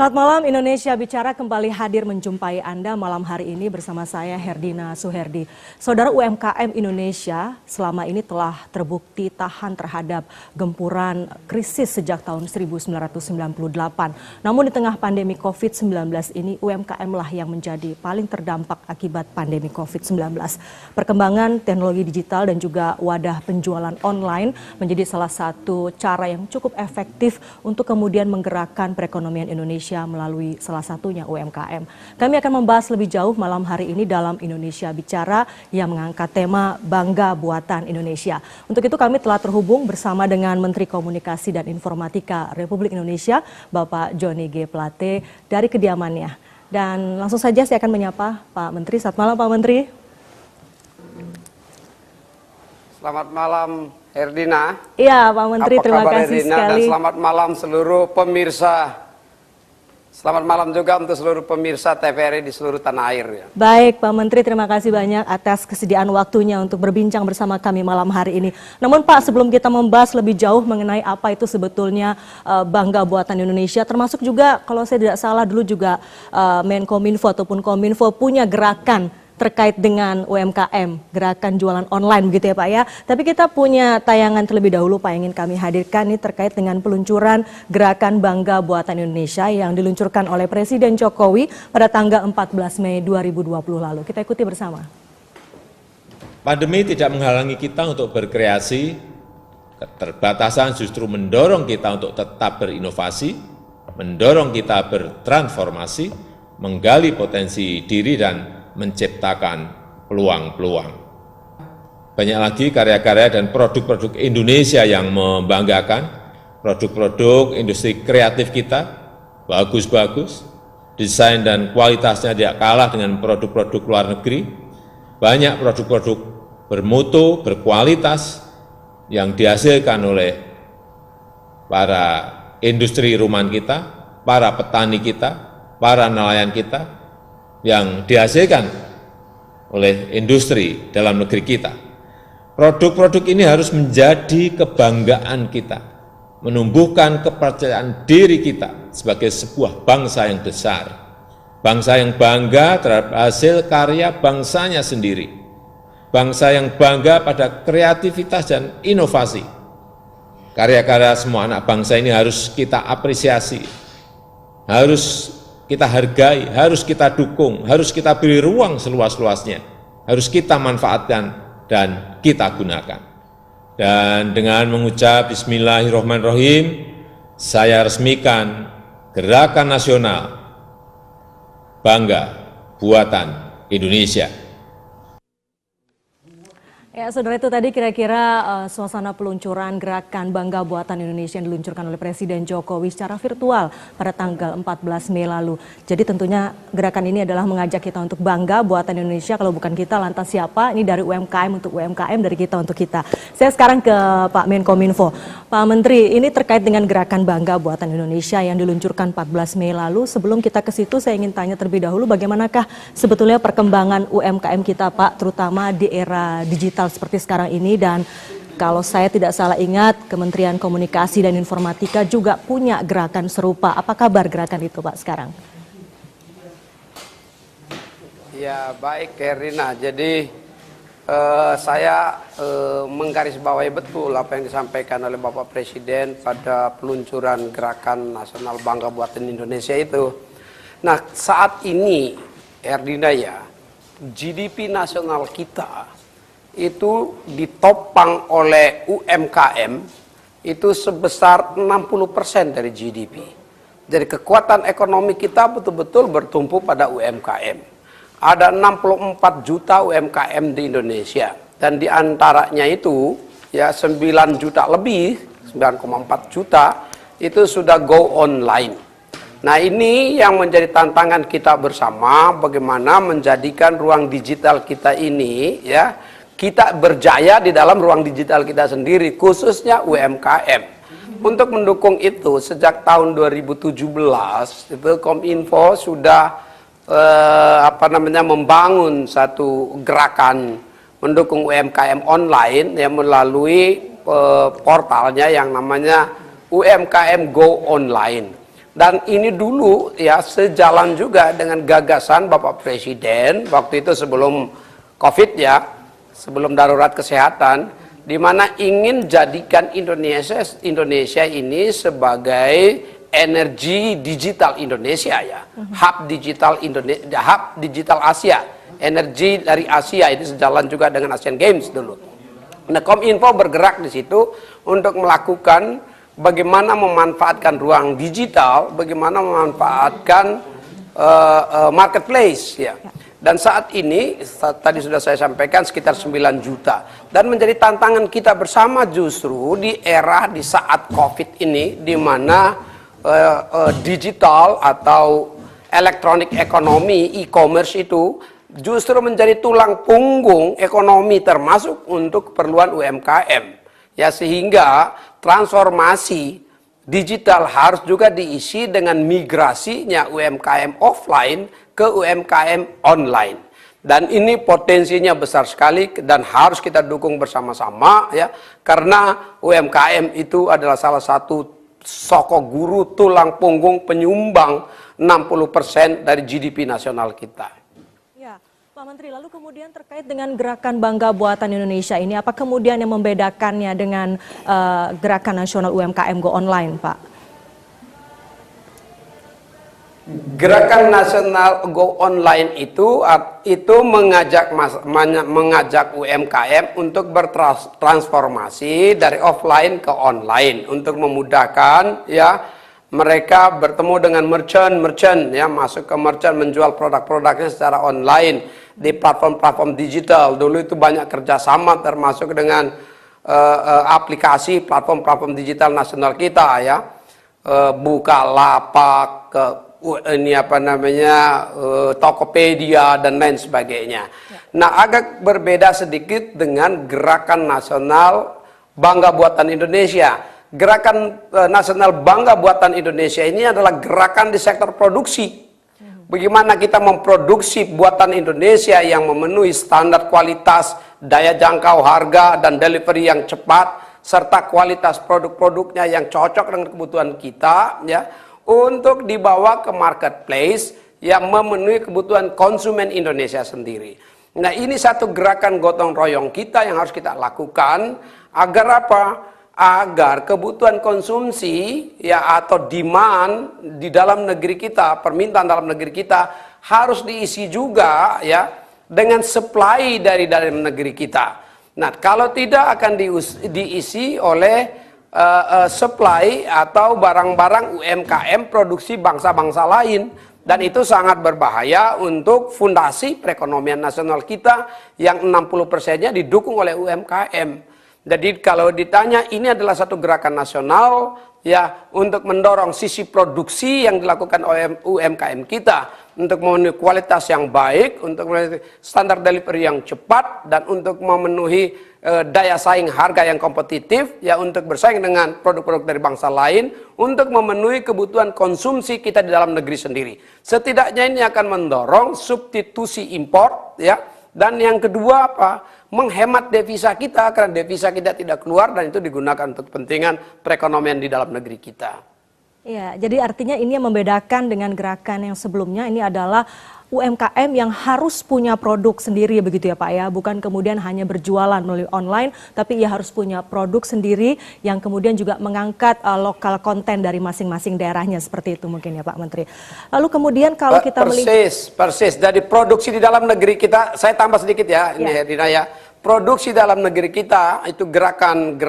Selamat malam, Indonesia Bicara kembali hadir menjumpai Anda malam hari ini bersama saya Herdina Suherdi. Saudara, UMKM Indonesia selama ini telah terbukti tahan terhadap gempuran krisis sejak tahun 1998. Namun di tengah pandemi COVID-19 ini UMKM lah yang menjadi paling terdampak akibat pandemi COVID-19. Perkembangan teknologi digital dan juga wadah penjualan online menjadi salah satu cara yang cukup efektif untuk kemudian menggerakkan perekonomian Indonesia melalui salah satunya UMKM. Kami akan membahas lebih jauh malam hari ini dalam Indonesia Bicara yang mengangkat tema Bangga Buatan Indonesia. Untuk itu kami telah terhubung bersama dengan Menteri Komunikasi dan Informatika Republik Indonesia, Bapak Johnny G. Plate dari kediamannya. Dan langsung saja saya akan menyapa Pak Menteri. Selamat malam Pak Menteri. Selamat malam Herdina. Iya Pak Menteri, terima kasih Herdina, sekali. dan selamat malam seluruh pemirsa. Selamat malam juga untuk seluruh pemirsa TVRI di seluruh tanah air. Ya. Baik Pak Menteri, terima kasih banyak atas kesediaan waktunya untuk berbincang bersama kami malam hari ini. Namun Pak, sebelum kita membahas lebih jauh mengenai apa itu sebetulnya Bangga Buatan Indonesia, termasuk juga kalau saya tidak salah dulu juga Menkominfo ataupun Kominfo punya gerakan terkait dengan UMKM, gerakan jualan online begitu ya Pak ya. Tapi kita punya tayangan terlebih dahulu Pak yang ingin kami hadirkan ini terkait dengan peluncuran gerakan Bangga Buatan Indonesia yang diluncurkan oleh Presiden Jokowi pada tanggal 14 Mei 2020 lalu. Kita ikuti bersama. Pandemi tidak menghalangi kita untuk berkreasi, keterbatasan justru mendorong kita untuk tetap berinovasi, mendorong kita bertransformasi, menggali potensi diri dan menciptakan peluang-peluang. Banyak lagi karya-karya dan produk-produk Indonesia yang membanggakan, produk-produk industri kreatif kita, bagus-bagus, desain dan kualitasnya tidak kalah dengan produk-produk luar negeri, banyak produk-produk bermutu, berkualitas, yang dihasilkan oleh para industri rumahan kita, para petani kita, para nelayan kita, yang dihasilkan oleh industri dalam negeri kita. Produk-produk ini harus menjadi kebanggaan kita, menumbuhkan kepercayaan diri kita sebagai sebuah bangsa yang besar, bangsa yang bangga terhadap hasil karya bangsanya sendiri, bangsa yang bangga pada kreativitas dan inovasi. Karya-karya semua anak bangsa ini harus kita apresiasi, harus kita hargai, harus kita dukung, harus kita beri ruang seluas-luasnya, harus kita manfaatkan dan kita gunakan. Dan dengan mengucap Bismillahirrahmanirrahim, saya resmikan Gerakan Nasional Bangga Buatan Indonesia. Ya, saudara, itu tadi kira-kira suasana peluncuran gerakan Bangga Buatan Indonesia yang diluncurkan oleh Presiden Jokowi secara virtual pada tanggal 14 Mei lalu. Jadi tentunya gerakan ini adalah mengajak kita untuk bangga buatan Indonesia. Kalau bukan kita, lantas siapa? Ini dari UMKM untuk UMKM, dari kita untuk kita. Saya sekarang ke Pak Menkominfo. Pak Menteri, ini terkait dengan gerakan Bangga Buatan Indonesia yang diluncurkan 14 Mei lalu. Sebelum kita ke situ, saya ingin tanya terlebih dahulu bagaimanakah sebetulnya perkembangan UMKM kita, Pak, terutama di era digital seperti sekarang ini. Dan kalau saya tidak salah ingat, Kementerian Komunikasi dan Informatika juga punya gerakan serupa. Apa kabar gerakan itu Pak sekarang? Ya baik Herina, jadi saya menggarisbawahi betul apa yang disampaikan oleh Bapak Presiden pada peluncuran Gerakan Nasional Bangga Buatan Indonesia itu. Nah saat ini Herina ya, GDP nasional kita itu ditopang oleh UMKM itu sebesar 60% dari GDP. Jadi kekuatan ekonomi kita betul-betul bertumpu pada UMKM. Ada 64 juta UMKM di Indonesia dan diantaranya itu ya 9 juta lebih, 9,4 juta itu sudah go online. Nah ini yang menjadi tantangan kita bersama, bagaimana menjadikan ruang digital kita ini ya, kita berjaya di dalam ruang digital kita sendiri, khususnya UMKM. Untuk mendukung itu, sejak tahun 2017, itu Kominfo sudah membangun satu gerakan mendukung UMKM online yang melalui portalnya yang namanya UMKM Go Online. Dan ini dulu ya sejalan juga dengan gagasan Bapak Presiden waktu itu sebelum COVID ya, sebelum darurat kesehatan, di mana ingin jadikan Indonesia ini sebagai energi digital Indonesia ya, hub digital Asia, energi dari Asia. Ini sejalan juga dengan Asian Games dulu. Nah, Kominfo bergerak di situ untuk melakukan bagaimana memanfaatkan ruang digital, bagaimana memanfaatkan marketplace ya. Dan saat ini tadi sudah saya sampaikan sekitar 9 juta. Dan menjadi tantangan kita bersama justru di era di saat Covid ini, di mana digital atau elektronik ekonomi, e-commerce itu justru menjadi tulang punggung ekonomi termasuk untuk keperluan UMKM. Ya, sehingga transformasi digital harus juga diisi dengan migrasinya UMKM offline ke UMKM online. Dan ini potensinya besar sekali dan harus kita dukung bersama-sama ya, karena UMKM itu adalah salah satu sokok guru, tulang punggung, penyumbang 60% dari GDP nasional kita. Ya, Pak Menteri, lalu kemudian terkait dengan gerakan Bangga Buatan Indonesia ini, apa kemudian yang membedakannya dengan gerakan nasional UMKM Go Online, Pak? Gerakan nasional Go Online itu mengajak UMKM untuk bertransformasi dari offline ke online untuk memudahkan ya mereka bertemu dengan merchant ya, masuk ke merchant menjual produk-produknya secara online di platform-platform digital. Dulu itu banyak kerjasama termasuk dengan aplikasi platform-platform digital nasional kita ya, Bukalapak, Tokopedia dan lain sebagainya. Nah, agak berbeda sedikit dengan gerakan nasional Bangga Buatan Indonesia. Gerakan nasional Bangga Buatan Indonesia ini adalah gerakan di sektor produksi. Bagaimana kita memproduksi buatan Indonesia yang memenuhi standar kualitas, daya jangkau harga, dan delivery yang cepat, serta kualitas produk-produknya yang cocok dengan kebutuhan kita, ya, untuk dibawa ke marketplace yang memenuhi kebutuhan konsumen Indonesia sendiri. Nah, ini satu gerakan gotong royong kita yang harus kita lakukan agar apa? Agar kebutuhan konsumsi ya atau demand di dalam negeri kita, permintaan dalam negeri kita harus diisi juga ya dengan supply dari dalam negeri kita. Nah, kalau tidak akan diisi oleh supply atau barang-barang UMKM produksi bangsa-bangsa lain, dan itu sangat berbahaya untuk fondasi perekonomian nasional kita yang 60%-nya didukung oleh UMKM. Jadi kalau ditanya, ini adalah satu gerakan nasional ya untuk mendorong sisi produksi yang dilakukan oleh UMKM kita untuk memenuhi kualitas yang baik, untuk memenuhi standar delivery yang cepat, dan untuk memenuhi daya saing harga yang kompetitif ya untuk bersaing dengan produk-produk dari bangsa lain, untuk memenuhi kebutuhan konsumsi kita di dalam negeri sendiri. Setidaknya ini akan mendorong substitusi impor ya. Dan yang kedua apa? Menghemat devisa kita, karena devisa kita tidak keluar dan itu digunakan untuk kepentingan perekonomian di dalam negeri kita. Iya, jadi artinya ini yang membedakan dengan gerakan yang sebelumnya, ini adalah UMKM yang harus punya produk sendiri begitu ya Pak ya, bukan kemudian hanya berjualan melalui online, tapi ia harus punya produk sendiri yang kemudian juga mengangkat lokal konten dari masing-masing daerahnya, seperti itu mungkin ya Pak Menteri. Lalu kemudian kalau kita melihat persis dari produksi di dalam negeri kita, saya tambah sedikit ya, ini Dina ya. Produksi dalam negeri kita itu gerakan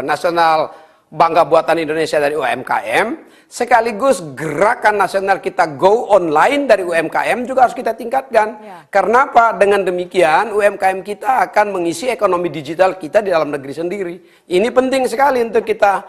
nasional Bangga Buatan Indonesia dari UMKM, sekaligus gerakan nasional kita Go Online dari UMKM juga harus kita tingkatkan. Karena apa? Dengan demikian UMKM kita akan mengisi ekonomi digital kita di dalam negeri sendiri. Ini penting sekali untuk kita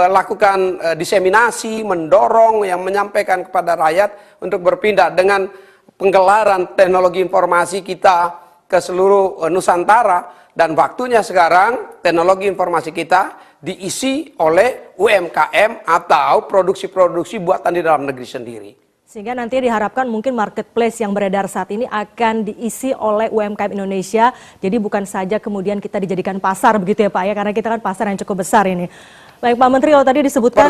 lakukan diseminasi, mendorong, yang menyampaikan kepada rakyat untuk berpindah dengan penggelaran teknologi informasi kita ke seluruh Nusantara. Dan waktunya sekarang teknologi informasi kita diisi oleh UMKM atau produksi-produksi buatan di dalam negeri sendiri. Sehingga nanti diharapkan mungkin marketplace yang beredar saat ini akan diisi oleh UMKM Indonesia. Jadi bukan saja kemudian kita dijadikan pasar begitu ya Pak ya, karena kita kan pasar yang cukup besar ini. Baik Pak Menteri, kalau tadi disebutkan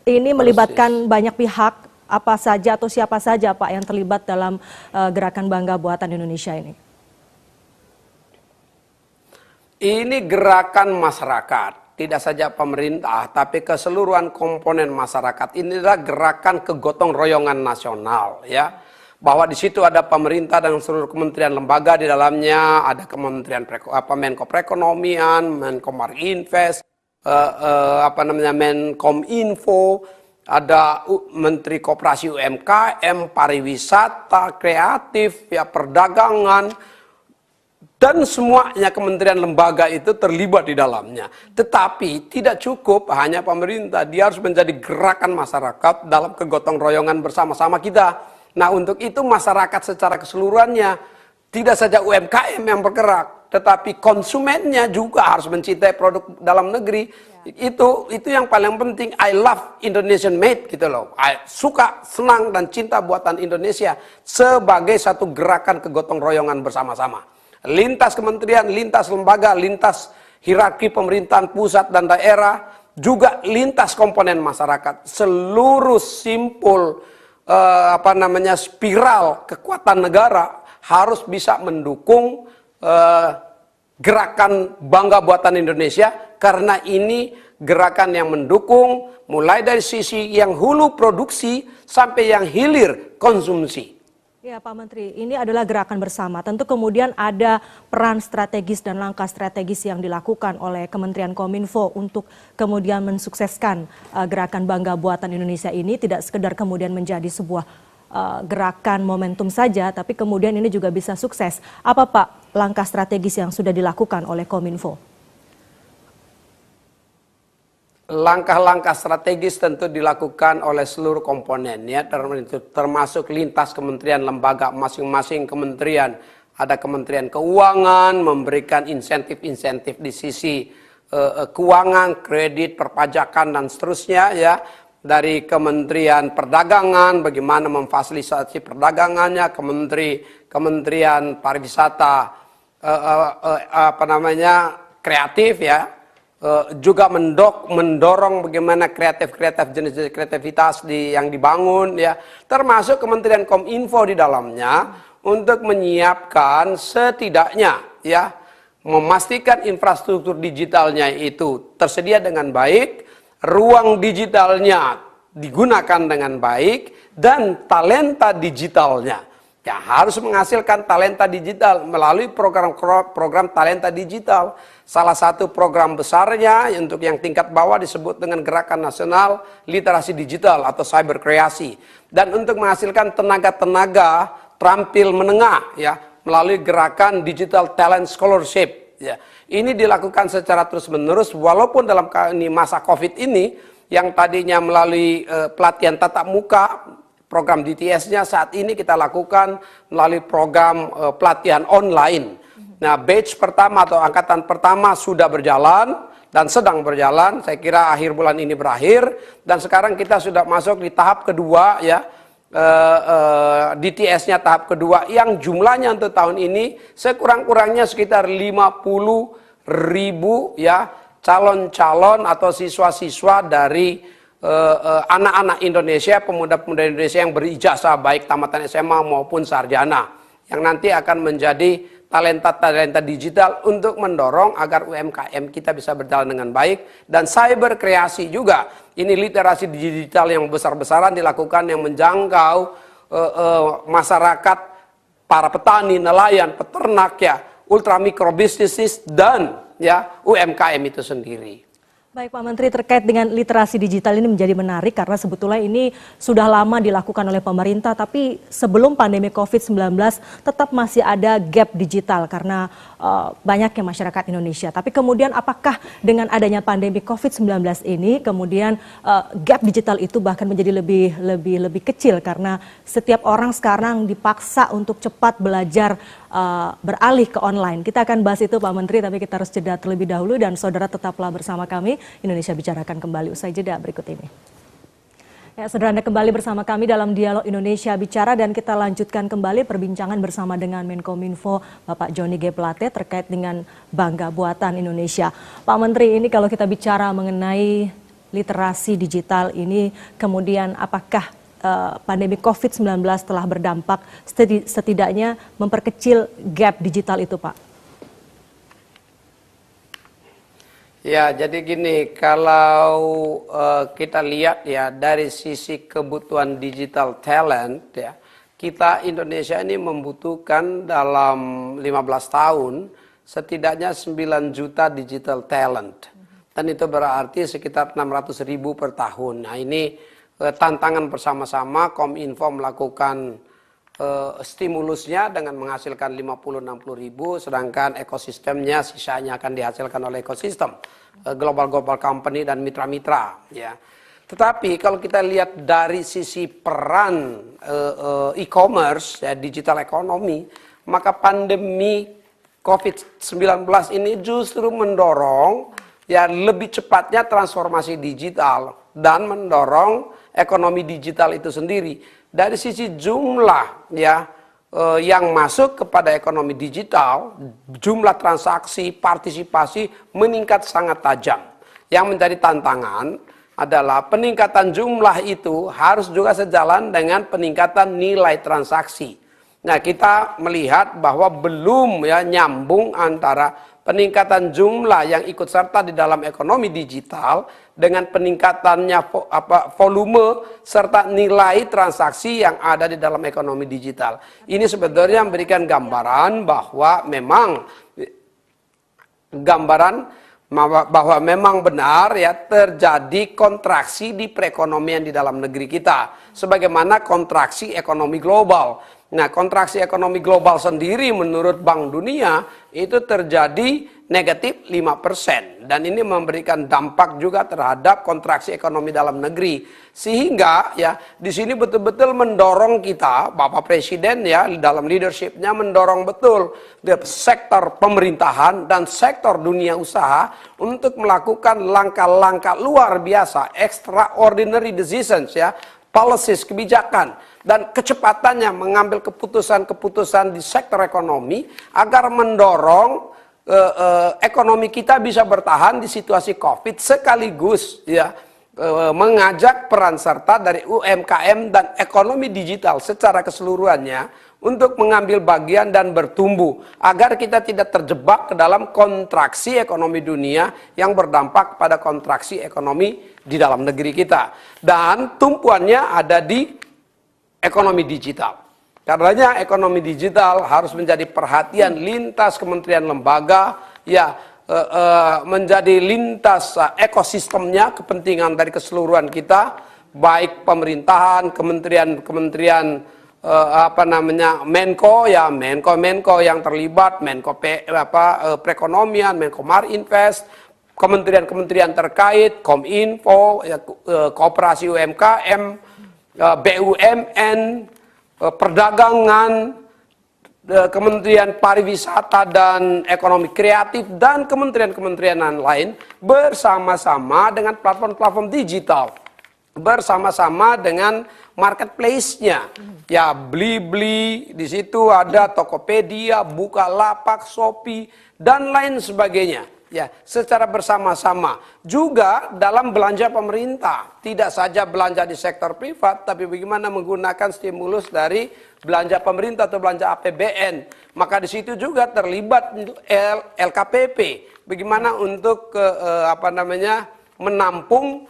ini melibatkan banyak pihak, apa saja atau siapa saja Pak yang terlibat dalam gerakan Bangga Buatan Indonesia ini? Ini gerakan masyarakat, tidak saja pemerintah, tapi keseluruhan komponen masyarakat. Ini adalah gerakan kegotong royongan nasional, ya. Bahwa di situ ada pemerintah dan seluruh kementerian lembaga di dalamnya, ada Kementerian Menko Perekonomian, Menko Marinvest, Menkominfo, ada Menteri Koperasi UMKM, pariwisata, kreatif, ya perdagangan, dan semuanya kementerian lembaga itu terlibat di dalamnya. Tetapi tidak cukup hanya pemerintah, dia harus menjadi gerakan masyarakat dalam kegotong royongan bersama-sama kita. Nah, untuk itu masyarakat secara keseluruhannya, tidak saja UMKM yang bergerak, tetapi konsumennya juga harus mencintai produk dalam negeri. Itu yang paling penting. I love Indonesian made gitu loh. I suka, senang dan cinta buatan Indonesia sebagai satu gerakan kegotong royongan bersama-sama. Lintas kementerian, lintas lembaga, lintas hierarki pemerintahan pusat dan daerah, juga lintas komponen masyarakat. Seluruh simpul spiral kekuatan negara harus bisa mendukung gerakan Bangga Buatan Indonesia, karena ini gerakan yang mendukung mulai dari sisi yang hulu produksi sampai yang hilir konsumsi. Ya Pak Menteri, ini adalah gerakan bersama. Tentu kemudian ada peran strategis dan langkah strategis yang dilakukan oleh Kementerian Kominfo untuk kemudian mensukseskan gerakan Bangga Buatan Indonesia ini. Tidak sekedar kemudian menjadi sebuah gerakan momentum saja, tapi kemudian ini juga bisa sukses. Apa Pak langkah strategis yang sudah dilakukan oleh Kominfo? Langkah-langkah strategis tentu dilakukan oleh seluruh komponen, ya, termasuk lintas kementerian lembaga, masing-masing kementerian. Ada Kementerian Keuangan memberikan insentif-insentif di sisi keuangan, kredit, perpajakan dan seterusnya, ya. Dari Kementerian Perdagangan bagaimana memfasilitasi perdagangannya, Kementerian Pariwisata kreatif, ya. Juga mendorong bagaimana jenis kreativitas yang dibangun, ya, termasuk Kementerian Kominfo di dalamnya untuk menyiapkan setidaknya, ya, memastikan infrastruktur digitalnya itu tersedia dengan baik, ruang digitalnya digunakan dengan baik, dan talenta digitalnya ya harus menghasilkan talenta digital melalui program talenta digital. Salah satu program besarnya untuk yang tingkat bawah disebut dengan Gerakan Nasional Literasi Digital atau Cyber Kreasi. Dan untuk menghasilkan tenaga-tenaga terampil menengah, ya, melalui Gerakan Digital Talent Scholarship, ya. Ini dilakukan secara terus-menerus walaupun dalam masa Covid ini yang tadinya melalui pelatihan tatap muka, program DTS-nya saat ini kita lakukan melalui program pelatihan online. Nah, batch pertama atau angkatan pertama sudah berjalan dan sedang berjalan. Saya kira akhir bulan ini berakhir. Dan sekarang kita sudah masuk di tahap kedua, ya, DTS-nya tahap kedua, yang jumlahnya untuk tahun ini sekurang-kurangnya sekitar 50.000, ya, calon-calon atau siswa-siswa dari anak-anak Indonesia, pemuda-pemuda Indonesia yang berijazah baik tamatan SMA maupun sarjana, yang nanti akan menjadi talenta-talenta digital untuk mendorong agar UMKM kita bisa berjalan dengan baik. Dan cyber kreasi juga, ini literasi digital yang besar-besaran dilakukan yang menjangkau masyarakat, para petani, nelayan, peternak, ya, ultra mikro bisnis dan, ya, UMKM itu sendiri. Baik Pak Menteri, terkait dengan literasi digital ini menjadi menarik karena sebetulnya ini sudah lama dilakukan oleh pemerintah, tapi sebelum pandemi COVID-19 tetap masih ada gap digital karena banyaknya masyarakat Indonesia. Tapi kemudian apakah dengan adanya pandemi COVID-19 ini kemudian gap digital itu bahkan menjadi lebih kecil karena setiap orang sekarang dipaksa untuk cepat belajar beralih ke online. Kita akan bahas itu Pak Menteri, tapi kita harus jeda terlebih dahulu dan saudara tetaplah bersama kami. Indonesia Bicarakan kembali usai jeda berikut ini. Ya, saudara, Anda kembali bersama kami dalam Dialog Indonesia Bicara dan kita lanjutkan kembali perbincangan bersama dengan Menkominfo Bapak Johnny G. Plate terkait dengan Bangga Buatan Indonesia. Pak Menteri, ini kalau kita bicara mengenai literasi digital ini, kemudian apakah pandemi COVID-19 telah berdampak setidaknya memperkecil gap digital itu, Pak? Ya, jadi gini, kalau kita lihat ya dari sisi kebutuhan digital talent ya, kita Indonesia ini membutuhkan dalam 15 tahun setidaknya 9 juta digital talent. Dan itu berarti sekitar 600.000 per tahun. Nah, ini tantangan bersama-sama. Kominfo melakukan stimulusnya dengan menghasilkan 50-60.000, sedangkan ekosistemnya sisanya akan dihasilkan oleh ekosistem global company dan mitra-mitra. Ya. Tetapi kalau kita lihat dari sisi peran e-commerce, ya, digital ekonomi, maka pandemi COVID-19 ini justru mendorong ya lebih cepatnya transformasi digital dan mendorong ekonomi digital itu sendiri. Dari sisi jumlah ya yang masuk kepada ekonomi digital, jumlah transaksi, partisipasi meningkat sangat tajam. Yang menjadi tantangan adalah peningkatan jumlah itu harus juga sejalan dengan peningkatan nilai transaksi. Nah, kita melihat bahwa belum ya nyambung antara peningkatan jumlah yang ikut serta di dalam ekonomi digital dengan peningkatannya volume serta nilai transaksi yang ada di dalam ekonomi digital. Ini sebenarnya memberikan gambaran bahwa memang benar ya terjadi kontraksi di perekonomian di dalam negeri kita sebagaimana kontraksi ekonomi global. Nah, kontraksi ekonomi global sendiri menurut Bank Dunia itu terjadi negatif 5%. Dan ini memberikan dampak juga terhadap kontraksi ekonomi dalam negeri. Sehingga ya di sini betul-betul mendorong kita, Bapak Presiden ya dalam leadershipnya mendorong betul sektor pemerintahan dan sektor dunia usaha untuk melakukan langkah-langkah luar biasa, extraordinary decisions ya, policies, kebijakan, dan kecepatannya mengambil keputusan-keputusan di sektor ekonomi agar mendorong ekonomi kita bisa bertahan di situasi COVID sekaligus ya mengajak peran serta dari UMKM dan ekonomi digital secara keseluruhannya untuk mengambil bagian dan bertumbuh agar kita tidak terjebak ke dalam kontraksi ekonomi dunia yang berdampak pada kontraksi ekonomi di dalam negeri kita. Dan tumpuannya ada di ekonomi digital. Karenanya ekonomi digital harus menjadi perhatian lintas kementerian lembaga, ya menjadi lintas ekosistemnya, kepentingan dari keseluruhan kita, baik pemerintahan, kementerian Menko ya, Menko yang terlibat, Menko perekonomian, Menko Marinvest, kementerian-kementerian terkait, Kominfo, ya, Koperasi UMKM, BUMN, perdagangan, Kementerian Pariwisata dan Ekonomi Kreatif, dan kementerian-kementerian lain bersama-sama dengan platform-platform digital, bersama-sama dengan marketplace-nya. Ya, Blibli, di situ ada Tokopedia, Bukalapak, Shopee, dan lain sebagainya. Ya, secara bersama-sama juga dalam belanja pemerintah, tidak saja belanja di sektor privat, tapi bagaimana menggunakan stimulus dari belanja pemerintah atau belanja APBN. Maka di situ juga terlibat LKPP, bagaimana untuk menampung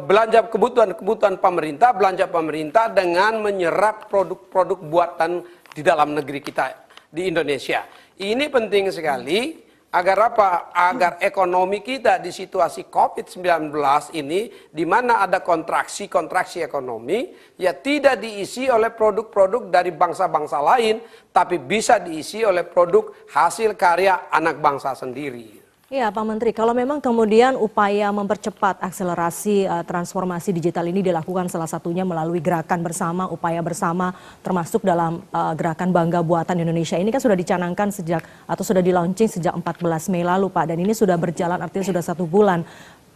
belanja kebutuhan pemerintah, belanja pemerintah dengan menyerap produk-produk buatan di dalam negeri kita di Indonesia. Ini penting sekali. Agar apa? Agar ekonomi kita di situasi COVID-19 ini, di mana ada kontraksi ekonomi, ya tidak diisi oleh produk-produk dari bangsa-bangsa lain, tapi bisa diisi oleh produk hasil karya anak bangsa sendiri. Ya, Pak Menteri, kalau memang kemudian upaya mempercepat akselerasi transformasi digital ini dilakukan salah satunya melalui gerakan bersama, upaya bersama, termasuk dalam gerakan Bangga Buatan Indonesia ini kan sudah dicanangkan sudah di launching sejak 14 Mei lalu, Pak, dan ini sudah berjalan artinya sudah 1 bulan.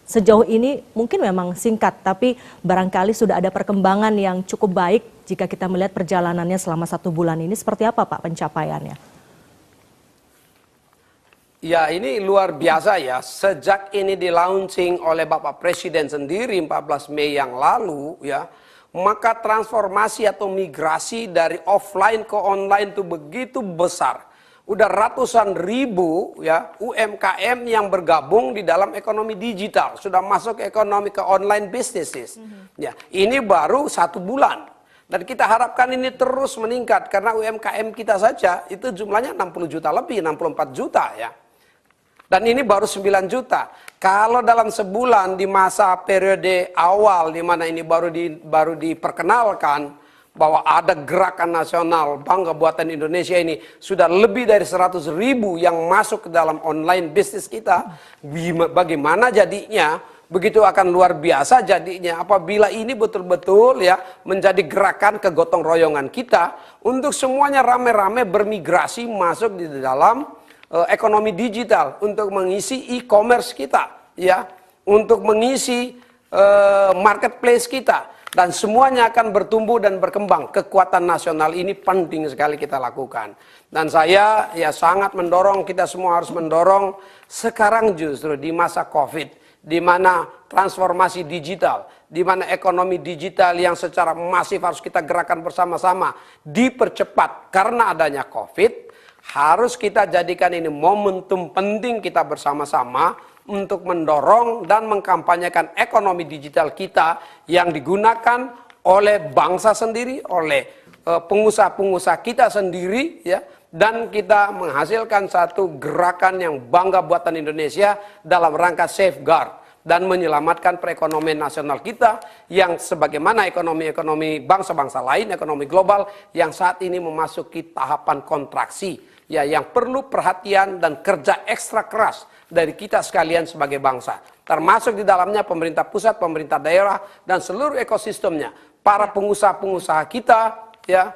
Sejauh ini mungkin memang singkat, tapi barangkali sudah ada perkembangan yang cukup baik jika kita melihat perjalanannya selama 1 bulan ini. Seperti apa, Pak, pencapaiannya? Ya, ini luar biasa ya. Sejak ini di-launching oleh Bapak Presiden sendiri 14 Mei yang lalu ya, maka transformasi atau migrasi dari offline ke online itu begitu besar. Udah ratusan ribu ya UMKM yang bergabung di dalam ekonomi digital, sudah masuk ke ekonomi ke online businesses. Ya, ini baru 1 bulan. Dan kita harapkan ini terus meningkat karena UMKM kita saja itu jumlahnya 60 juta lebih, 64 juta ya. Dan ini baru 9 juta. Kalau dalam sebulan di masa periode awal di mana ini baru diperkenalkan bahwa ada gerakan nasional bangga buatan Indonesia ini sudah lebih dari 100 ribu yang masuk ke dalam online bisnis kita. Bagaimana jadinya? Begitu akan luar biasa jadinya apabila ini betul-betul ya menjadi gerakan kegotong royongan kita untuk semuanya rame-rame bermigrasi masuk di dalam ekonomi digital untuk mengisi e-commerce kita ya, untuk mengisi marketplace kita, dan semuanya akan bertumbuh dan berkembang. Kekuatan nasional ini penting sekali kita lakukan. Dan saya ya sangat mendorong, kita semua harus mendorong sekarang justru di masa Covid, di mana transformasi digital, di mana ekonomi digital yang secara masif harus kita gerakan bersama-sama dipercepat karena adanya Covid. Harus kita jadikan ini momentum penting kita bersama-sama untuk mendorong dan mengkampanyekan ekonomi digital kita yang digunakan oleh bangsa sendiri, oleh pengusaha-pengusaha kita sendiri ya, dan kita menghasilkan satu gerakan yang bangga buatan Indonesia dalam rangka safeguard dan menyelamatkan perekonomian nasional kita yang sebagaimana ekonomi-ekonomi bangsa-bangsa lain, ekonomi global yang saat ini memasuki tahapan kontraksi. Ya, yang perlu perhatian dan kerja ekstra keras dari kita sekalian sebagai bangsa. Termasuk di dalamnya pemerintah pusat, pemerintah daerah, dan seluruh ekosistemnya. Para pengusaha-pengusaha kita, ya,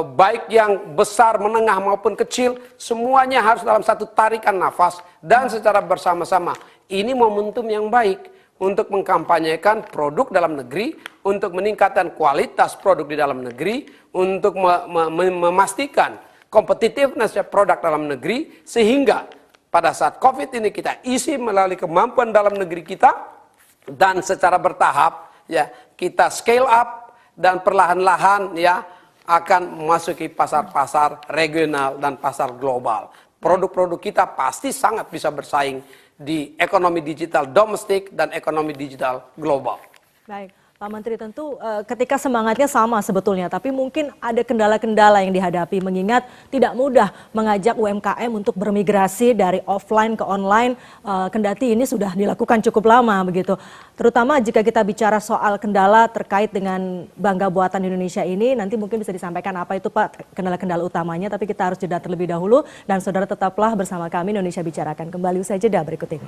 baik yang besar, menengah maupun kecil, semuanya harus dalam satu tarikan nafas dan secara bersama-sama. Ini momentum yang baik untuk mengkampanyekan produk dalam negeri, untuk meningkatkan kualitas produk di dalam negeri, untuk memastikan kompetitiveness produk dalam negeri, sehingga pada saat Covid ini kita isi melalui kemampuan dalam negeri kita, dan secara bertahap ya kita scale up dan perlahan-lahan ya akan memasuki pasar-pasar regional dan pasar global. Produk-produk kita pasti sangat bisa bersaing di ekonomi digital domestik dan ekonomi digital global. Baik. Pak Menteri, tentu ketika semangatnya sama sebetulnya, tapi mungkin ada kendala-kendala yang dihadapi, mengingat tidak mudah mengajak UMKM untuk bermigrasi dari offline ke online, kendati ini sudah dilakukan cukup lama begitu. Terutama jika kita bicara soal kendala terkait dengan bangga buatan Indonesia ini, nanti mungkin bisa disampaikan apa itu Pak kendala-kendala utamanya, tapi kita harus jeda terlebih dahulu, dan saudara tetaplah bersama kami Indonesia Bicarakan. Kembali usai jeda berikut ini.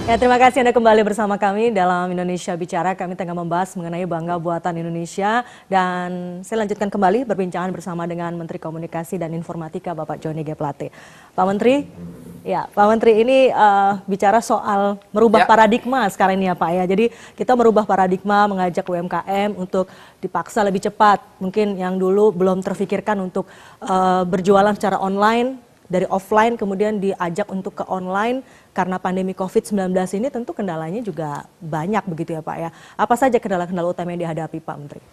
Ya, terima kasih Anda kembali bersama kami dalam Indonesia Bicara. Kami tengah membahas mengenai bangga buatan Indonesia, dan saya lanjutkan kembali perbincangan bersama dengan Menteri Komunikasi dan Informatika Bapak Johnny G. Plate. Pak Menteri, ya Pak Menteri ini bicara soal merubah paradigma sekarang ini ya Pak ya. Jadi kita merubah paradigma, mengajak UMKM untuk dipaksa lebih cepat. Mungkin yang dulu belum terfikirkan untuk berjualan secara online, dari offline kemudian diajak untuk ke online karena pandemi COVID-19 ini, tentu kendalanya juga banyak begitu ya Pak ya. Apa saja kendala-kendala utama yang dihadapi Pak Menteri?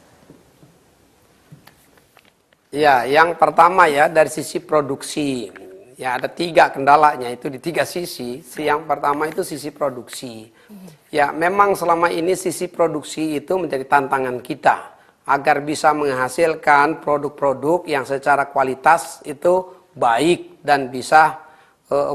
Ya, yang pertama ya dari sisi produksi. Ya, ada 3 kendalanya itu di 3 sisi. Yang pertama itu sisi produksi. Ya, memang selama ini sisi produksi itu menjadi tantangan kita agar bisa menghasilkan produk-produk yang secara kualitas itu baik dan bisa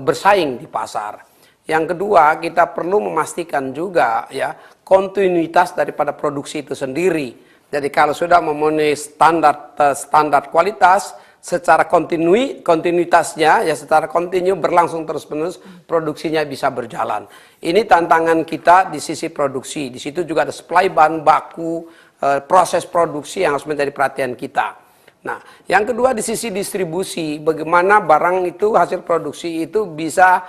bersaing di pasar. Yang kedua, kita perlu memastikan juga ya kontinuitas daripada produksi itu sendiri. Jadi kalau sudah memenuhi standar kualitas, secara kontinuitasnya ya secara kontinu berlangsung terus-menerus, produksinya bisa berjalan. Ini tantangan kita di sisi produksi. Di situ juga ada supply bahan baku, proses produksi yang harus menjadi perhatian kita. Nah, yang kedua di sisi distribusi, bagaimana barang itu, hasil produksi itu bisa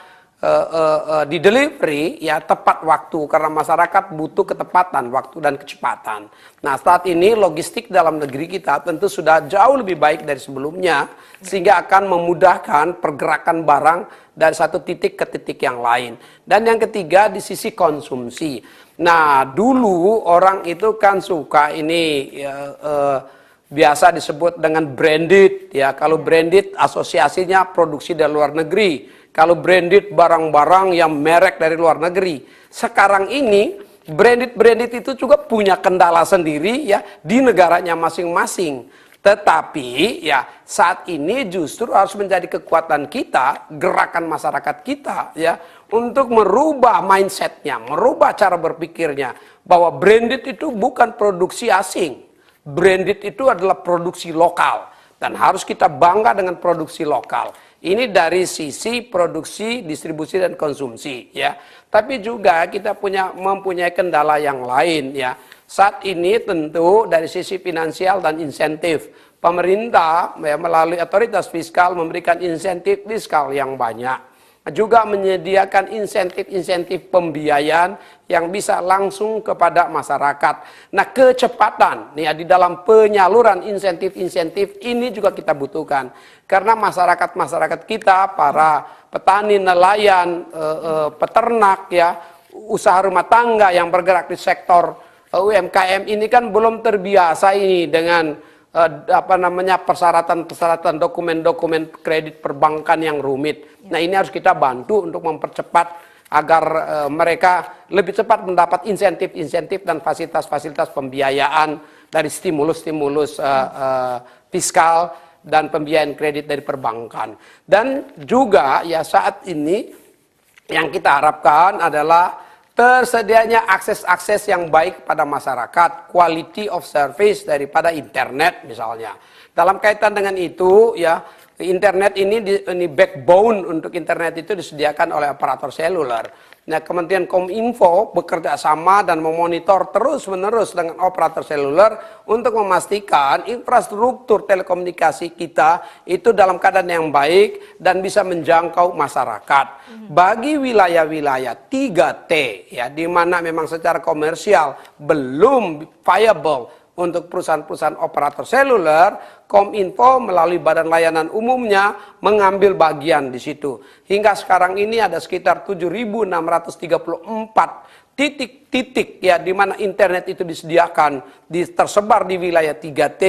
di delivery ya tepat waktu, karena masyarakat butuh ketepatan waktu dan kecepatan. Nah, saat ini logistik dalam negeri kita tentu sudah jauh lebih baik dari sebelumnya, sehingga akan memudahkan pergerakan barang dari satu titik ke titik yang lain. Dan yang ketiga, di sisi konsumsi. Nah, dulu orang itu kan suka ini biasa disebut dengan branded ya. Kalau branded asosiasinya produksi dari luar negeri. Kalau branded barang-barang yang merek dari luar negeri. Sekarang ini branded itu juga punya kendala sendiri ya di negaranya masing-masing. Tetapi ya saat ini justru harus menjadi kekuatan kita, gerakan masyarakat kita ya untuk merubah mindsetnya, merubah cara berpikirnya bahwa branded itu bukan produksi asing. Branded itu adalah produksi lokal dan harus kita bangga dengan produksi lokal. Ini dari sisi produksi, distribusi dan konsumsi ya. Tapi juga kita mempunyai kendala yang lain ya. Saat ini tentu dari sisi finansial dan insentif, pemerintah ya, melalui otoritas fiskal memberikan insentif fiskal yang banyak. Juga menyediakan insentif-insentif pembiayaan yang bisa langsung kepada masyarakat. Nah, kecepatan ya, di dalam penyaluran insentif-insentif ini juga kita butuhkan. Karena masyarakat kita, para petani, nelayan, peternak, ya, usaha rumah tangga yang bergerak di sektor UMKM ini kan belum terbiasa ini dengan persyaratan dokumen-dokumen kredit perbankan yang rumit. Nah, ini harus kita bantu untuk mempercepat agar mereka lebih cepat mendapat insentif-insentif dan fasilitas-fasilitas pembiayaan dari stimulus-stimulus fiskal dan pembiayaan kredit dari perbankan. Dan juga ya saat ini yang kita harapkan adalah tersedianya akses-akses yang baik pada masyarakat, quality of service daripada internet misalnya. Dalam kaitan dengan itu ya, internet ini backbone untuk internet itu disediakan oleh operator seluler. Nah, Kementerian Kominfo bekerja sama dan memonitor terus-menerus dengan operator seluler untuk memastikan infrastruktur telekomunikasi kita itu dalam keadaan yang baik dan bisa menjangkau masyarakat. Bagi wilayah-wilayah 3T ya, di mana memang secara komersial belum viable untuk perusahaan-perusahaan operator seluler, Kominfo melalui Badan Layanan Umumnya mengambil bagian di situ. Hingga sekarang ini ada sekitar 7.634 titik-titik ya di mana internet itu disediakan, tersebar di wilayah 3T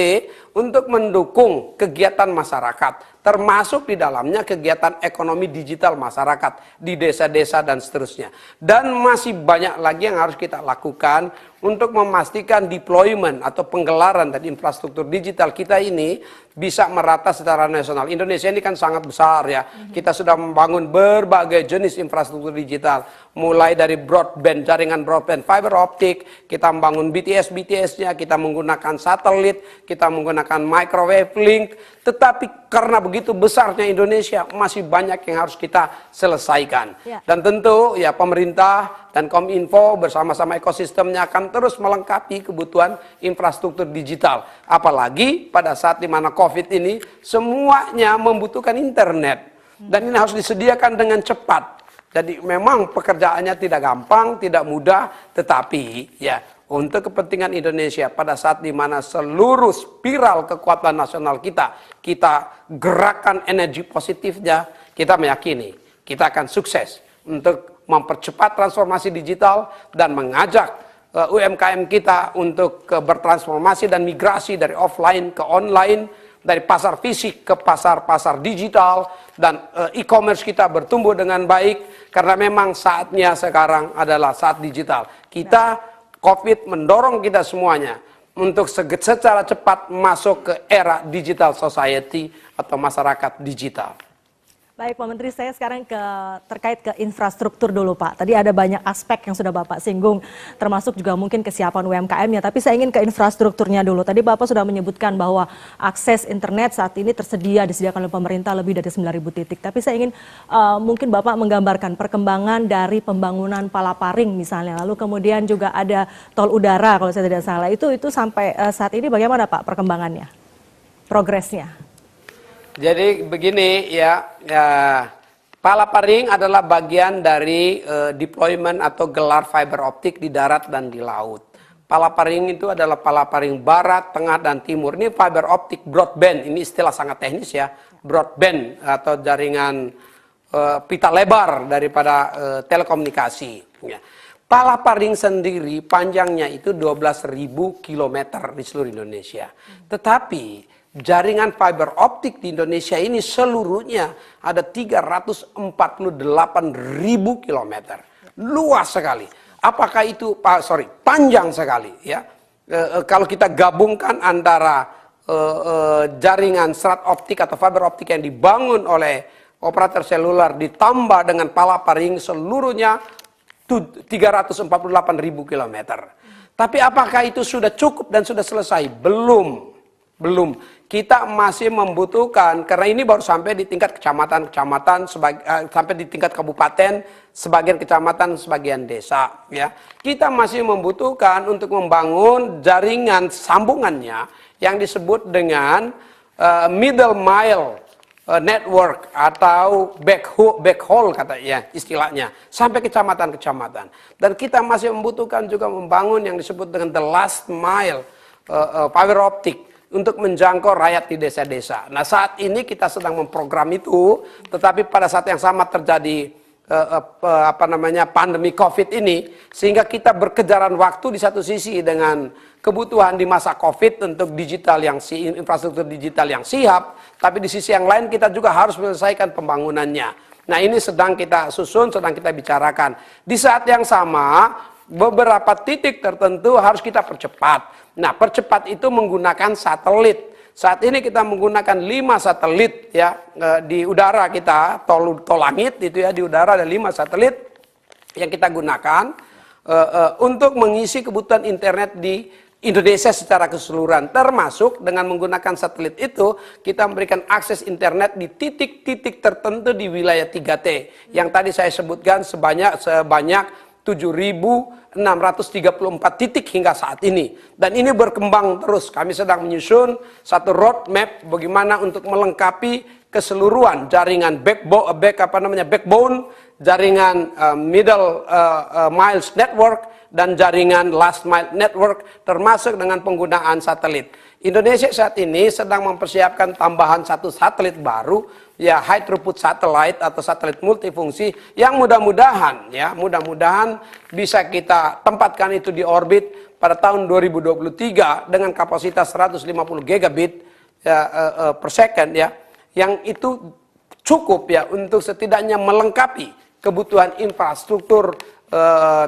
untuk mendukung kegiatan masyarakat, termasuk di dalamnya kegiatan ekonomi digital masyarakat di desa-desa dan seterusnya. Dan masih banyak lagi yang harus kita lakukan untuk memastikan deployment atau penggelaran dari infrastruktur digital kita ini bisa merata secara nasional. Indonesia ini kan sangat besar ya. Kita sudah membangun berbagai jenis infrastruktur digital, mulai dari broadband, jaringan broadband, fiber optik, kita membangun BTS-nya, kita menggunakan satelit, kita menggunakan microwave link. Tetapi karena begitu besarnya Indonesia, masih banyak yang harus kita selesaikan. Ya. Dan tentu ya pemerintah dan Kominfo bersama-sama ekosistemnya akan terus melengkapi kebutuhan infrastruktur digital. Apalagi pada saat di mana COVID ini semuanya membutuhkan internet. Dan ini harus disediakan dengan cepat. Jadi memang pekerjaannya tidak gampang, tidak mudah, tetapi ya untuk kepentingan Indonesia pada saat di mana seluruh spiral kekuatan nasional kita gerakan energi positifnya, kita meyakini kita akan sukses untuk mempercepat transformasi digital dan mengajak UMKM kita untuk bertransformasi dan migrasi dari offline ke online, dari pasar fisik ke pasar-pasar digital, dan e-commerce kita bertumbuh dengan baik karena memang saatnya sekarang adalah saat digital. COVID mendorong kita semuanya untuk secara cepat masuk ke era digital society atau masyarakat digital. Baik Pak Menteri, saya sekarang terkait ke infrastruktur dulu Pak. Tadi ada banyak aspek yang sudah Bapak singgung, termasuk juga mungkin kesiapan UMKM-nya. Tapi saya ingin ke infrastrukturnya dulu. Tadi Bapak sudah menyebutkan bahwa akses internet saat ini disediakan oleh pemerintah lebih dari 9.000 titik. Tapi saya ingin mungkin Bapak menggambarkan perkembangan dari pembangunan Palaparing misalnya. Lalu kemudian juga ada tol udara kalau saya tidak salah. Itu sampai saat ini bagaimana Pak perkembangannya, progresnya? Jadi begini ya, Palaparing adalah bagian dari deployment atau gelar fiber optik di darat dan di laut. Palaparing itu adalah palaparing barat, tengah, dan timur. Ini fiber optik broadband, ini istilah sangat teknis ya. Broadband atau jaringan pita lebar daripada telekomunikasi. Ya. Palaparing sendiri panjangnya itu 12.000 km di seluruh Indonesia. Tetapi jaringan fiber optik di Indonesia ini seluruhnya ada 348.000 km. Luas sekali. Apakah itu, panjang sekali ya. Kalau kita gabungkan antara jaringan serat optik atau fiber optik yang dibangun oleh operator seluler ditambah dengan palaparing seluruhnya 348.000 km. Tapi apakah itu sudah cukup dan sudah selesai? Belum. Kita masih membutuhkan, karena ini baru sampai di tingkat kecamatan, sampai di tingkat kabupaten, sebagian kecamatan, sebagian desa. Ya. Kita masih membutuhkan untuk membangun jaringan sambungannya yang disebut dengan middle mile network atau backhaul katanya istilahnya sampai kecamatan-kecamatan. Dan kita masih membutuhkan juga membangun yang disebut dengan the last mile fiber optic untuk menjangkau rakyat di desa-desa. Nah, saat ini kita sedang memprogram itu, tetapi pada saat yang sama terjadi pandemi COVID ini, sehingga kita berkejaran waktu di satu sisi dengan kebutuhan di masa COVID untuk digital infrastruktur digital yang siap, tapi di sisi yang lain kita juga harus menyelesaikan pembangunannya. Nah, ini sedang kita susun, sedang kita bicarakan. Di saat yang sama, beberapa titik tertentu harus kita percepat. Nah, percepat itu menggunakan satelit. Saat ini kita menggunakan 5 satelit ya di udara kita, tol langit itu ya, di udara ada 5 satelit yang kita gunakan untuk mengisi kebutuhan internet di Indonesia secara keseluruhan. Termasuk dengan menggunakan satelit itu kita memberikan akses internet di titik-titik tertentu di wilayah 3T yang tadi saya sebutkan sebanyak 7.634 titik hingga saat ini. Dan ini berkembang terus. Kami sedang menyusun satu roadmap bagaimana untuk melengkapi keseluruhan jaringan backbone, jaringan middle miles network, dan jaringan last mile network, termasuk dengan penggunaan satelit. Indonesia saat ini sedang mempersiapkan tambahan satu satelit baru, ya high throughput satellite atau satelit multifungsi yang mudah-mudahan bisa kita tempatkan itu di orbit pada tahun 2023 dengan kapasitas 150 gigabit per second ya, yang itu cukup ya untuk setidaknya melengkapi kebutuhan infrastruktur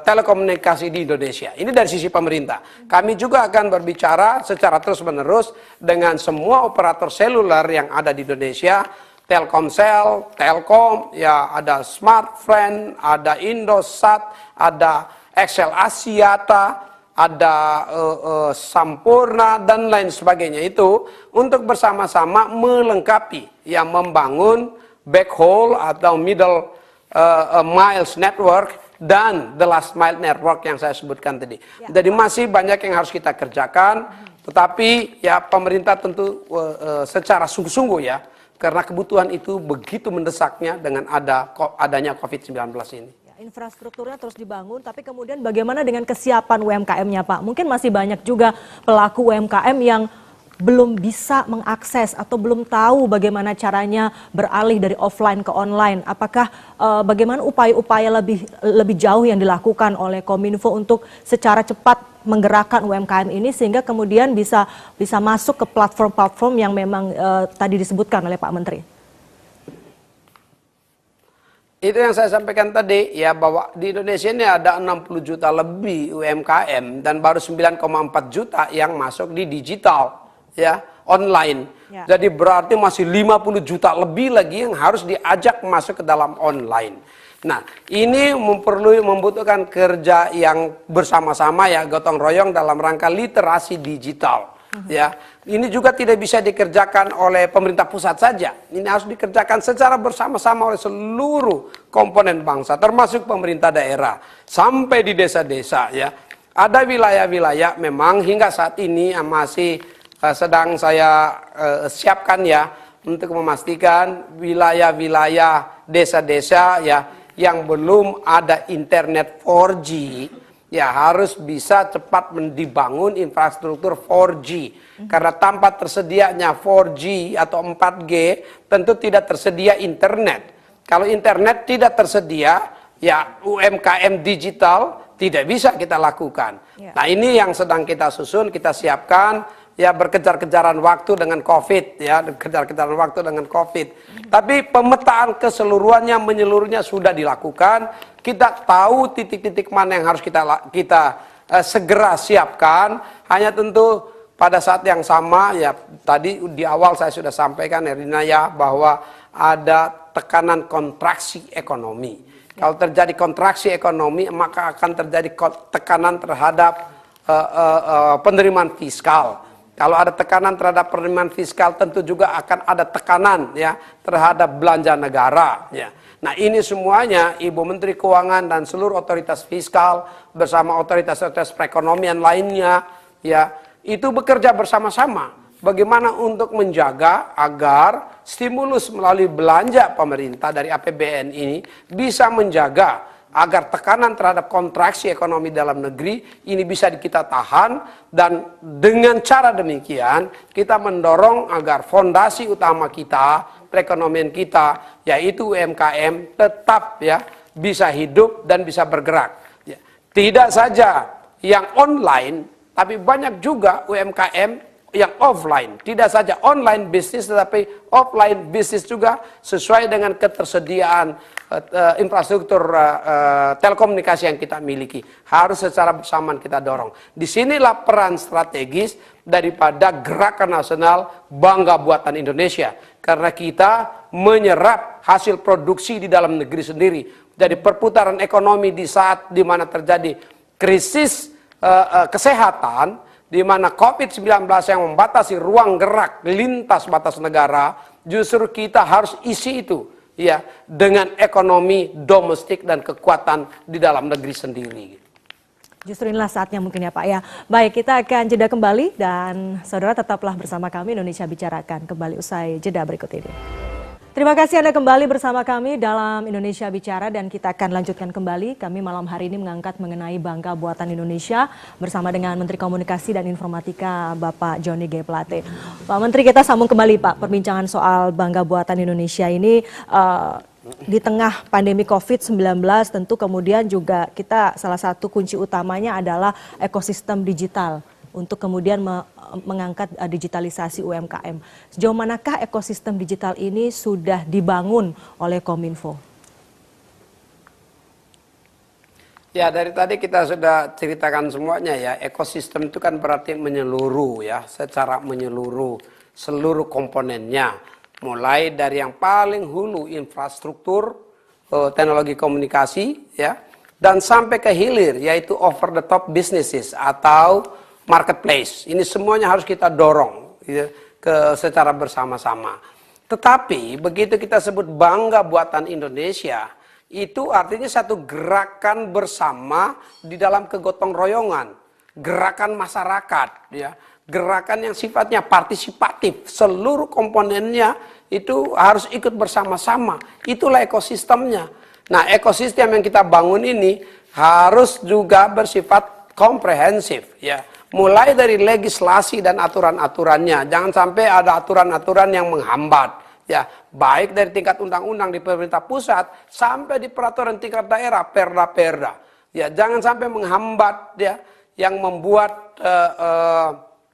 telekomunikasi di Indonesia. Ini dari sisi pemerintah. Kami juga akan berbicara secara terus-menerus dengan semua operator seluler yang ada di Indonesia, Telkomsel, Telkom, ya ada Smartfren, ada Indosat, ada XL Axiata, ada Sampurna dan lain sebagainya itu untuk bersama-sama melengkapi yang membangun backhaul atau middle miles network dan the last mile network yang saya sebutkan tadi. Ya. Jadi masih banyak yang harus kita kerjakan, tetapi ya pemerintah tentu secara sungguh-sungguh ya, karena kebutuhan itu begitu mendesaknya dengan adanya COVID-19 ini. Infrastrukturnya terus dibangun, tapi kemudian bagaimana dengan kesiapan UMKM-nya Pak? Mungkin masih banyak juga pelaku UMKM yang belum bisa mengakses atau belum tahu bagaimana caranya beralih dari offline ke online. Apakah bagaimana upaya-upaya lebih jauh yang dilakukan oleh Kominfo untuk secara cepat menggerakkan UMKM ini sehingga kemudian bisa masuk ke platform-platform yang memang tadi disebutkan oleh Pak Menteri? Itu yang saya sampaikan tadi ya, bahwa di Indonesia ini ada 60 juta lebih UMKM dan baru 9,4 juta yang masuk di digital ya, online. Ya. Jadi berarti masih 50 juta lebih lagi yang harus diajak masuk ke dalam online. Nah, ini membutuhkan kerja yang bersama-sama ya, gotong royong dalam rangka literasi digital. Ya, ini juga tidak bisa dikerjakan oleh pemerintah pusat saja. Ini harus dikerjakan secara bersama-sama oleh seluruh komponen bangsa, termasuk pemerintah daerah sampai di desa-desa. Ya, ada wilayah-wilayah memang hingga saat ini masih sedang saya siapkan ya untuk memastikan wilayah-wilayah desa-desa ya yang belum ada internet 4G ya harus bisa cepat dibangun infrastruktur 4G. Karena tanpa tersedianya 4G atau 4G tentu tidak tersedia internet. Kalau internet tidak tersedia, ya UMKM digital tidak bisa kita lakukan. Ya. Nah ini yang sedang kita susun, kita siapkan, ya berkejar-kejaran waktu dengan COVID, ya kejar-kejaran waktu dengan COVID. Tapi pemetaan keseluruhannya, menyeluruhnya sudah dilakukan. Kita tahu titik-titik mana yang harus kita segera siapkan. Hanya tentu pada saat yang sama, ya tadi di awal saya sudah sampaikan, Herina, ya bahwa ada tekanan kontraksi ekonomi. Kalau terjadi kontraksi ekonomi, maka akan terjadi tekanan terhadap penerimaan fiskal. Kalau ada tekanan terhadap penerimaan fiskal, tentu juga akan ada tekanan ya terhadap belanja negara. Ya. Nah ini semuanya Ibu Menteri Keuangan dan seluruh otoritas fiskal bersama otoritas-otoritas perekonomian lainnya, ya itu bekerja bersama-sama. Bagaimana untuk menjaga agar stimulus melalui belanja pemerintah dari APBN ini bisa menjaga agar tekanan terhadap kontraksi ekonomi dalam negeri ini bisa kita tahan, dan dengan cara demikian kita mendorong agar fondasi utama kita, perekonomian kita, yaitu UMKM tetap ya bisa hidup dan bisa bergerak. Ya. Tidak saja yang online, tapi banyak juga UMKM yang offline, tidak saja online bisnis tetapi offline bisnis juga sesuai dengan ketersediaan infrastruktur telekomunikasi yang kita miliki. Harus secara bersamaan kita dorong. Disinilah peran strategis daripada Gerakan Nasional Bangga Buatan Indonesia, karena kita menyerap hasil produksi di dalam negeri sendiri. Jadi perputaran ekonomi di saat dimana terjadi krisis kesehatan, di mana COVID-19 yang membatasi ruang gerak lintas batas negara, justru kita harus isi itu ya dengan ekonomi domestik dan kekuatan di dalam negeri sendiri. Justru inilah saatnya mungkin ya Pak ya. Baik, kita akan jeda kembali dan saudara tetaplah bersama kami, Indonesia Bicarakan kembali usai jeda berikut ini. Terima kasih Anda kembali bersama kami dalam Indonesia Bicara, dan kita akan lanjutkan kembali. Kami malam hari ini mengangkat mengenai Bangga Buatan Indonesia bersama dengan Menteri Komunikasi dan Informatika Bapak Johnny G. Plate. Pak Menteri, kita sambung kembali Pak perbincangan soal Bangga Buatan Indonesia ini di tengah pandemi COVID-19. Tentu kemudian juga kita salah satu kunci utamanya adalah ekosistem digital untuk kemudian mengangkat digitalisasi UMKM. Sejauh manakah ekosistem digital ini sudah dibangun oleh Kominfo? Ya, dari tadi kita sudah ceritakan semuanya ya. Ekosistem itu kan berarti menyeluruh ya, secara menyeluruh seluruh komponennya. Mulai dari yang paling hulu infrastruktur, teknologi komunikasi ya, dan sampai ke hilir yaitu over the top businesses atau marketplace. Ini semuanya harus kita dorong ya, secara bersama-sama. Tetapi begitu kita sebut Bangga Buatan Indonesia, itu artinya satu gerakan bersama di dalam kegotong royongan, gerakan masyarakat, ya, gerakan yang sifatnya partisipatif. Seluruh komponennya itu harus ikut bersama-sama. Itulah ekosistemnya. Nah, ekosistem yang kita bangun ini harus juga bersifat komprehensif, ya. Mulai dari legislasi dan aturan-aturannya, jangan sampai ada aturan-aturan yang menghambat, ya, baik dari tingkat undang-undang di pemerintah pusat sampai di peraturan tingkat daerah, perda-perda, ya, jangan sampai menghambat, ya, yang membuat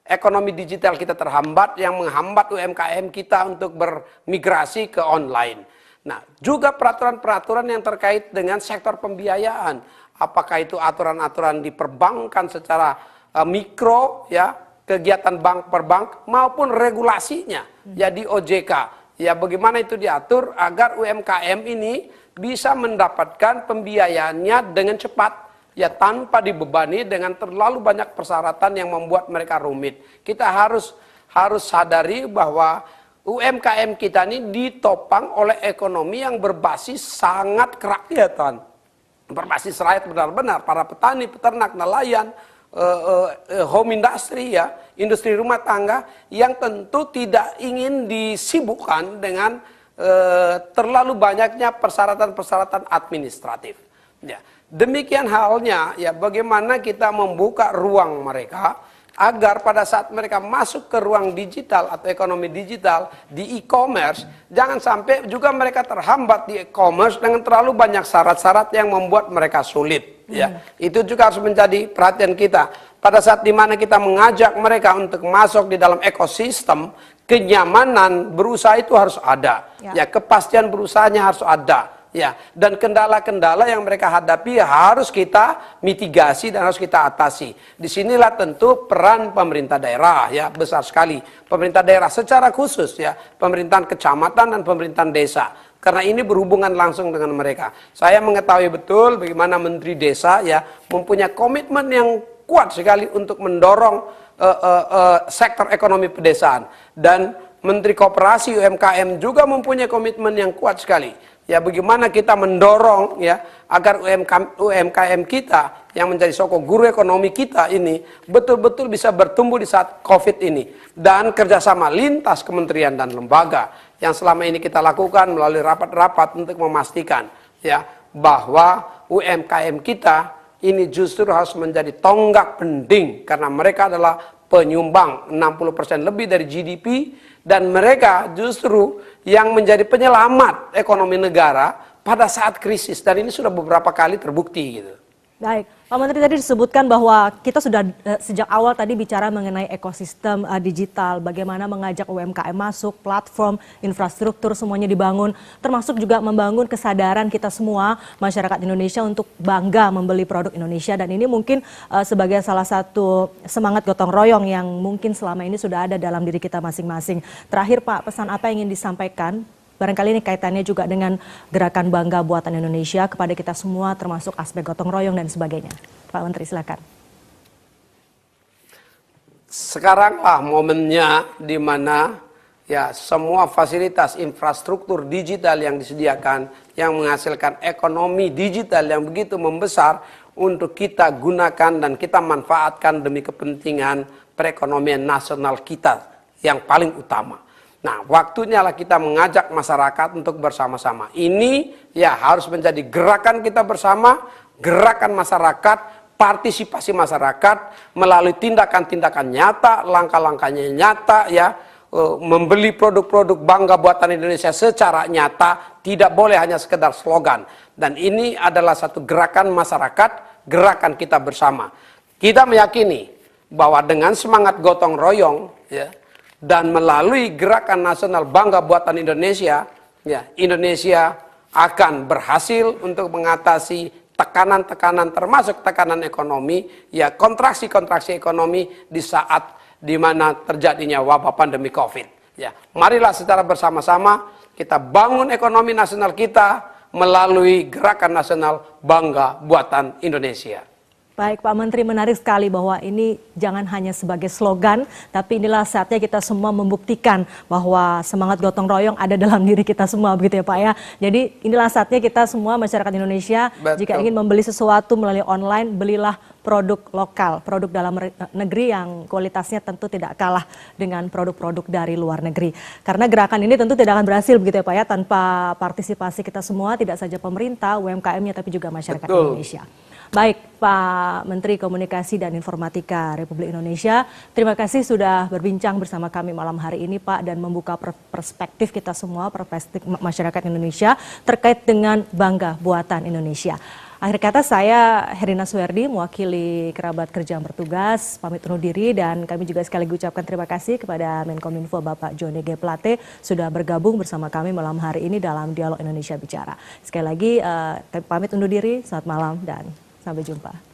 ekonomi digital kita terhambat, yang menghambat UMKM kita untuk bermigrasi ke online. Nah, juga peraturan-peraturan yang terkait dengan sektor pembiayaan, apakah itu aturan-aturan di perbankan secara mikro, ya, kegiatan bank per bank maupun regulasinya, ya, di OJK, ya, bagaimana itu diatur agar UMKM ini bisa mendapatkan pembiayaannya dengan cepat, ya, tanpa dibebani dengan terlalu banyak persyaratan yang membuat mereka rumit. Kita harus sadari bahwa UMKM kita ini ditopang oleh ekonomi yang berbasis sangat kerakyatan, berbasis rakyat benar-benar, para petani, peternak, nelayan, home industry, ya, industri rumah tangga yang tentu tidak ingin disibukkan dengan terlalu banyaknya persyaratan-persyaratan administratif. Ya, demikian halnya ya bagaimana kita membuka ruang mereka agar pada saat mereka masuk ke ruang digital atau ekonomi digital di e-commerce, jangan sampai juga mereka terhambat di e-commerce dengan terlalu banyak syarat-syarat yang membuat mereka sulit. Ya, itu juga harus menjadi perhatian kita. Pada saat dimana kita mengajak mereka untuk masuk di dalam ekosistem, kenyamanan berusaha itu harus ada. Ya, kepastian berusahanya harus ada. Ya, dan kendala-kendala yang mereka hadapi harus kita mitigasi dan harus kita atasi. Disinilah tentu peran pemerintah daerah ya besar sekali. Pemerintah daerah secara khusus ya, pemerintahan kecamatan dan pemerintahan desa. Karena ini berhubungan langsung dengan mereka. Saya mengetahui betul bagaimana Menteri Desa ya mempunyai komitmen yang kuat sekali untuk mendorong sektor ekonomi pedesaan. Dan Menteri Koperasi UMKM juga mempunyai komitmen yang kuat sekali. Ya, bagaimana kita mendorong ya agar UMKM kita yang menjadi sokong guru ekonomi kita ini betul-betul bisa bertumbuh di saat COVID ini, dan kerjasama lintas kementerian dan lembaga yang selama ini kita lakukan melalui rapat-rapat untuk memastikan ya bahwa UMKM kita ini justru harus menjadi tonggak penting karena mereka adalah penyumbang 60% lebih dari GDP, dan mereka justru yang menjadi penyelamat ekonomi negara pada saat krisis, dan ini sudah beberapa kali terbukti gitu. Baik, Pak Menteri tadi disebutkan bahwa kita sudah sejak awal tadi bicara mengenai ekosistem digital, bagaimana mengajak UMKM masuk, platform, infrastruktur semuanya dibangun, termasuk juga membangun kesadaran kita semua masyarakat Indonesia untuk bangga membeli produk Indonesia, dan ini mungkin sebagai salah satu semangat gotong royong yang mungkin selama ini sudah ada dalam diri kita masing-masing. Terakhir Pak, pesan apa yang ingin disampaikan? Barangkali ini kaitannya juga dengan gerakan Bangga Buatan Indonesia kepada kita semua, termasuk aspek gotong royong dan sebagainya. Pak Menteri, silakan. Sekaranglah momennya di mana ya semua fasilitas infrastruktur digital yang disediakan, yang menghasilkan ekonomi digital yang begitu membesar untuk kita gunakan dan kita manfaatkan demi kepentingan perekonomian nasional kita yang paling utama. Nah, waktunya lah kita mengajak masyarakat untuk bersama-sama. Ini ya harus menjadi gerakan kita bersama, gerakan masyarakat, partisipasi masyarakat melalui tindakan-tindakan nyata, langkah-langkahnya nyata ya, membeli produk-produk bangga buatan Indonesia secara nyata, tidak boleh hanya sekedar slogan. Dan ini adalah satu gerakan masyarakat, gerakan kita bersama. Kita meyakini bahwa dengan semangat gotong royong ya, dan melalui gerakan nasional Bangga Buatan Indonesia, ya, Indonesia akan berhasil untuk mengatasi tekanan-tekanan termasuk tekanan ekonomi, ya kontraksi-kontraksi ekonomi di saat di mana terjadinya wabah pandemi COVID. Ya, marilah secara bersama-sama kita bangun ekonomi nasional kita melalui gerakan nasional Bangga Buatan Indonesia. Baik Pak Menteri, menarik sekali bahwa ini jangan hanya sebagai slogan, tapi inilah saatnya kita semua membuktikan bahwa semangat gotong royong ada dalam diri kita semua, begitu ya Pak ya. Jadi inilah saatnya kita semua masyarakat Indonesia, jika ingin membeli sesuatu melalui online, belilah produk lokal, produk dalam negeri yang kualitasnya tentu tidak kalah dengan produk-produk dari luar negeri. Karena gerakan ini tentu tidak akan berhasil, begitu ya Pak ya, tanpa partisipasi kita semua, tidak saja pemerintah, UMKM-nya, tapi juga masyarakat Indonesia. Baik, Pak Menteri Komunikasi dan Informatika Republik Indonesia, terima kasih sudah berbincang bersama kami malam hari ini Pak, dan membuka perspektif kita semua, perspektif masyarakat Indonesia terkait dengan Bangga Buatan Indonesia. Akhir kata saya Herdina Suherdi, mewakili kerabat kerja yang bertugas, pamit undur diri, dan kami juga sekali lagi ucapkan terima kasih kepada Menkominfo Bapak Joni G. Plate sudah bergabung bersama kami malam hari ini dalam Dialog Indonesia Bicara. Sekali lagi kami pamit undur diri, selamat malam dan sampai jumpa.